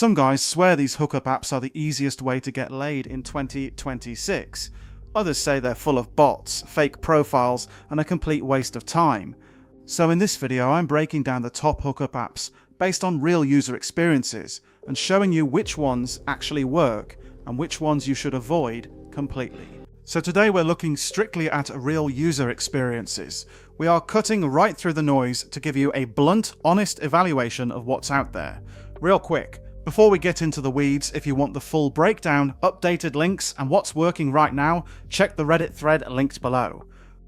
Some guys swear these hookup apps are the easiest way to get laid in 2026. Others say they're full of bots, fake profiles, and a complete waste of time. So in this video, I'm breaking down the top hookup apps based on real user experiences and showing you which ones actually work and which ones you should avoid completely. So today we're looking strictly at real user experiences. We are cutting right through the noise to give you a blunt, honest evaluation of what's out there. Real quick, before we get into the weeds, if you want the full breakdown, updated links, and what's working right now, check the Reddit thread linked below.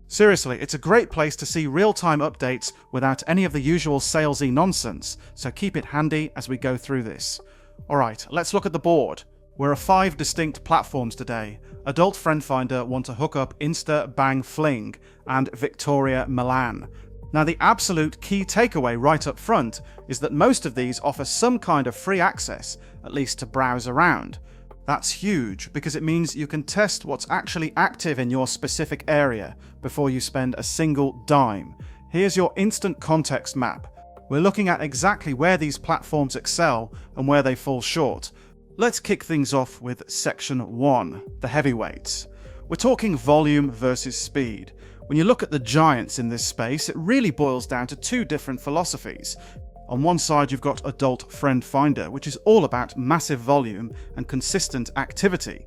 Seriously, it's a great place to see real-time updates without any of the usual salesy nonsense, so keep it handy as we go through this. Alright, let's look at the board. We're at 5 distinct platforms today: Adult Friend Finder, Want to Hook Up, Insta, Bang, Fling, and Victoria Milan. Now the absolute key takeaway right up front is that most of these offer some kind of free access, at least to browse around. That's huge because it means you can test what's actually active in your specific area before you spend a single dime. Here's your instant context map. We're looking at exactly where these platforms excel and where they fall short. Let's kick things off with section 1, the heavyweights. We're talking volume versus speed. When you look at the giants in this space, it really boils down to 2 different philosophies. On one side, you've got Adult Friend Finder, which is all about massive volume and consistent activity.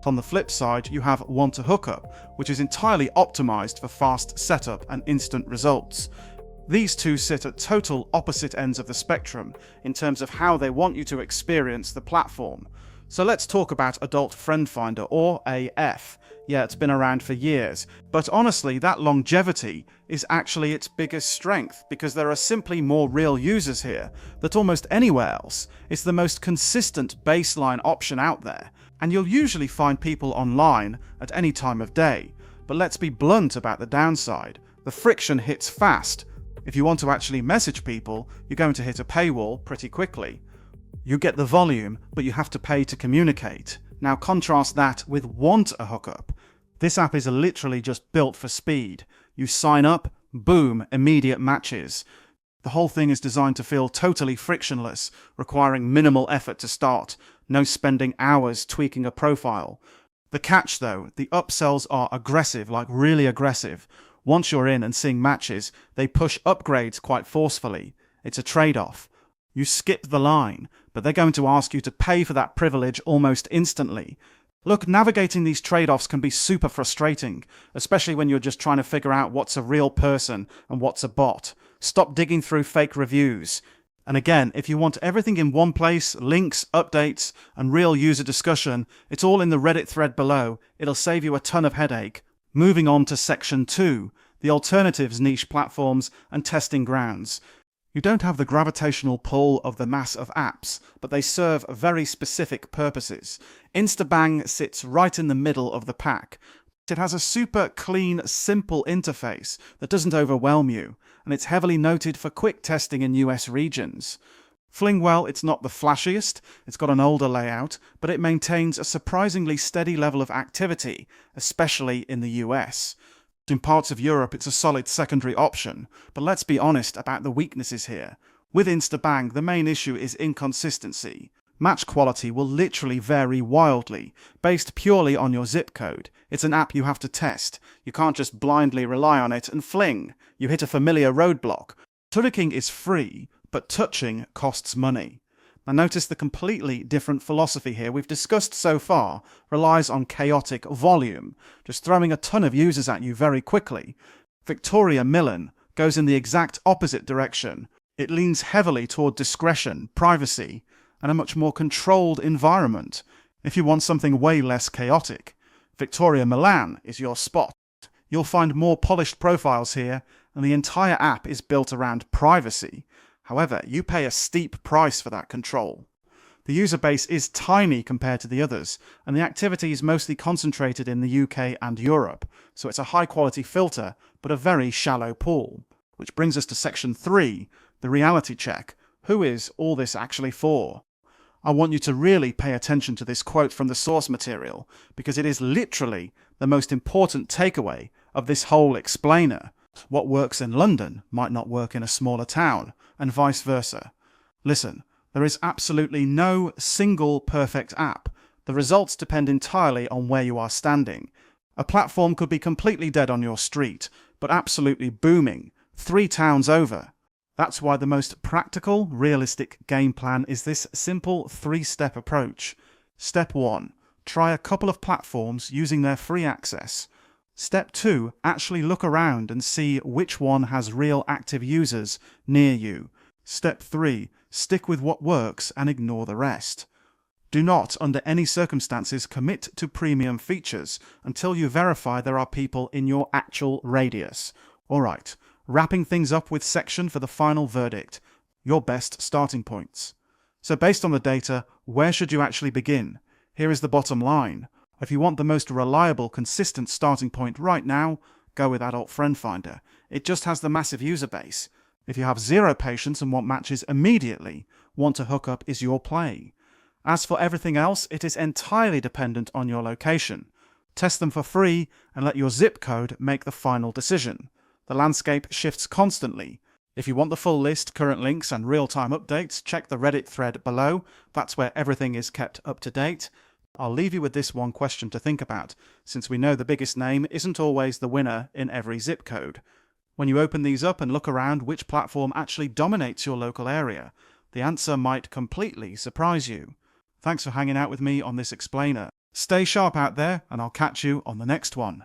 On the flip side, you have Want to Hook Up, which is entirely optimized for fast setup and instant results. These two sit at total opposite ends of the spectrum in terms of how they want you to experience the platform. So let's talk about Adult Friend Finder, or AF. Yeah, it's been around for years, but honestly, that longevity is actually its biggest strength because there are simply more real users here than almost anywhere else. It's the most consistent baseline option out there, and you'll usually find people online at any time of day. But let's be blunt about the downside. The friction hits fast. If you want to actually message people, you're going to hit a paywall pretty quickly. You get the volume, but you have to pay to communicate. Now contrast that with Want a Hookup. This app is literally just built for speed. You sign up, boom, immediate matches. The whole thing is designed to feel totally frictionless, requiring minimal effort to start, no spending hours tweaking a profile. The catch though, the upsells are aggressive, like really aggressive. Once you're in and seeing matches, they push upgrades quite forcefully. It's a trade-off. You skip the line, but they're going to ask you to pay for that privilege almost instantly. Look, navigating these trade-offs can be super frustrating, especially when you're just trying to figure out what's a real person and what's a bot. Stop digging through fake reviews. And again, if you want everything in one place, links, updates, and real user discussion, it's all in the Reddit thread below. It'll save you a ton of headache. Moving on to section 2, the alternatives niche platforms and testing grounds. You don't have the gravitational pull of the mass of apps, but they serve very specific purposes. Instabang sits right in the middle of the pack. It has a super clean, simple interface that doesn't overwhelm you, and it's heavily noted for quick testing in US regions. Fling, well, it's not the flashiest, it's got an older layout, but it maintains a surprisingly steady level of activity, especially in the US. In parts of Europe, it's a solid secondary option, but let's be honest about the weaknesses here. With Instabang, the main issue is inconsistency. Match quality will literally vary wildly, based purely on your zip code. It's an app you have to test. You can't just blindly rely on it and fling. You hit a familiar roadblock. Turking is free, but touching costs money. Now notice the completely different philosophy here we've discussed so far relies on chaotic volume, just throwing a ton of users at you very quickly. Victoria Milan goes in the exact opposite direction. It leans heavily toward discretion, privacy, and a much more controlled environment. If you want something way less chaotic, Victoria Milan is your spot. You'll find more polished profiles here, and the entire app is built around privacy. However, you pay a steep price for that control. The user base is tiny compared to the others, and the activity is mostly concentrated in the UK and Europe, so it's a high-quality filter, but a very shallow pool. Which brings us to section 3, the reality check. Who is all this actually for? I want you to really pay attention to this quote from the source material, because it is literally the most important takeaway of this whole explainer. What works in London might not work in a smaller town, and vice versa. Listen, There is absolutely no single perfect app. The results depend entirely on where you are standing. A platform could be completely dead on your street, but absolutely booming, 3 towns over. That's why the most practical, realistic game plan is this simple 3-step approach. Step 1. Try a couple of platforms using their free access. Step 2. Actually look around and see which one has real active users near you. Step 3. Stick with what works and ignore the rest. Do not, under any circumstances, commit to premium features until you verify there are people in your actual radius. Alright, wrapping things up with section for the final verdict. Your best starting points. So based on the data, where should you actually begin? Here is the bottom line. If you want the most reliable, consistent starting point right now, go with Adult Friend Finder. It just has the massive user base. If you have zero patience and want matches immediately, Want to Hookup is your play. As for everything else, it is entirely dependent on your location. Test them for free and let your zip code make the final decision. The landscape shifts constantly. If you want the full list, current links, and real-time updates, check the Reddit thread below. That's where everything is kept up to date. I'll leave you with this one question to think about, since we know the biggest name isn't always the winner in every zip code. When you open these up and look around which platform actually dominates your local area, the answer might completely surprise you. Thanks for hanging out with me on this explainer. Stay sharp out there, and I'll catch you on the next one.